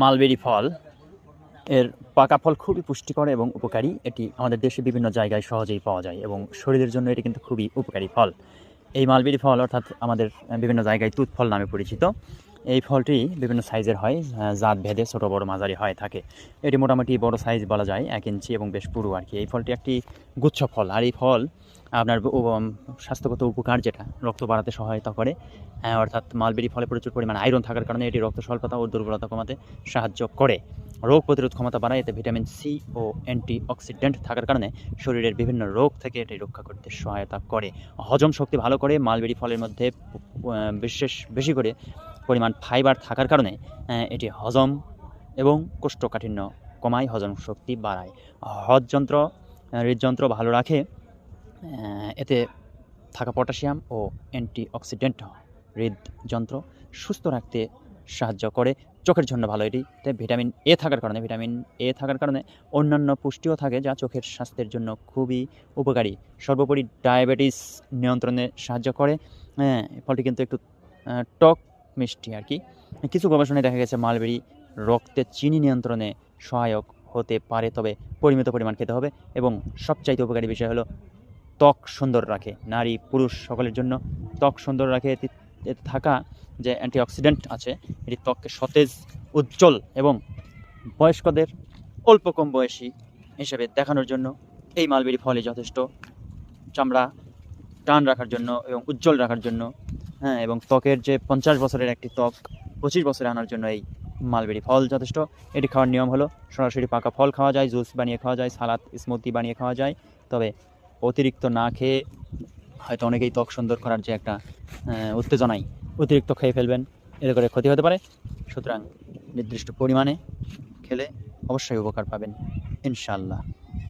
Mulberry ফল এর পাকা ফল খুবই পুষ্টিকর এবং উপকারী। এটি আমাদের দেশে বিভিন্ন জায়গায় সহজেই পাওয়া যায় এবং শরীরের জন্য এটি কিন্তু খুবই উপকারী ফল। এই মালবেরি ফল অর্থাৎ আমাদের বিভিন্ন জায়গায় তুত ফল নামে পরিচিত। এই ফলটি বিভিন্ন সাইজের হয়, জাত ভেদে ছোটো বড় মাঝারি হয়ে থাকে। এটি মোটামুটি বড় সাইজ বলা যায়, 1 ইঞ্চি এবং বেশ পুরু আর কি। এই ফলটি একটি গুচ্ছ ফল, আর এই ফল আপনার স্বাস্থ্যগত উপকার যেটা রক্ত বাড়াতে সহায়তা করে। অর্থাৎ মালবেরি ফলে প্রচুর পরিমাণে আয়রন থাকার কারণে এটি রক্ত স্বল্পতা ও দুর্বলতা কমাতে সাহায্য করে। রোগ প্রতিরোধ ক্ষমতা বাড়ায়, এতে ভিটামিন সি ও অ্যান্টিঅক্সিডেন্ট থাকার কারণে শরীরের বিভিন্ন রোগ থেকে এটি রক্ষা করতে সহায়তা করে। হজম শক্তি ভালো করে। মালবেরি ফলের মধ্যে বেশি করে পরিমাণ ফাইবার থাকার কারণে এটি হজম এবং কোষ্ঠকাঠিন্য কমায়, হজম শক্তি বাড়ায়, হৃদযন্ত্র ভালো রাখে। এতে থাকা পটাশিয়াম ও অ্যান্টিঅক্সিডেন্ট হৃদযন্ত্র সুস্থ রাখতে সাহায্য করে। চোখের জন্য ভালো এটিতে ভিটামিন এ থাকার কারণে অন্যান্য পুষ্টিও থাকে, যা চোখের স্বাস্থ্যের জন্য খুবই উপকারী। সর্বোপরি ডায়াবেটিস নিয়ন্ত্রণে সাহায্য করে। ফলটি কিন্তু একটু টক মিষ্টি আর কি। কিছু গবেষণায় দেখা গেছে মালবেরি রক্তে চিনি নিয়ন্ত্রণে সহায়ক হতে পারে, তবে পরিমিত পরিমাণ খেতে হবে। এবং সবচাইতে উপকারী বিষয় হলো ত্বক সুন্দর রাখে। নারী পুরুষ সকলের জন্য ত্বক সুন্দর রাখে। এতে থাকা যে অ্যান্টিঅক্সিডেন্ট আছে এটি ত্বককে সতেজ, উজ্জ্বল এবং বয়স্কদের অল্প কম বয়সী হিসেবে দেখানোর জন্য এই মালবেরি ফলই যথেষ্ট। চামড়া টান রাখার জন্য এবং উজ্জ্বল রাখার জন্য, এবং ত্বকের যে 50 বছরের একটি ত্বক 25 বছরে আনার জন্য এই মালবেরি ফল যথেষ্ট। এটি খাওয়ার নিয়ম হলো সরাসরি পাকা ফল খাওয়া যায়, জুস বানিয়ে খাওয়া যায়, সালাদ স্মুদি বানিয়ে খাওয়া যায়। তবে অতিরিক্ত না খেয়ে, হয়তো অনেকেই ত্বক সুন্দর করার যে একটা উত্তেজনায় অতিরিক্ত খেয়ে ফেলবেন, এতে করে ক্ষতি হতে পারে। সুতরাং নির্দিষ্ট পরিমাণে খেলে অবশ্যই উপকার পাবেন ইনশাআল্লাহ।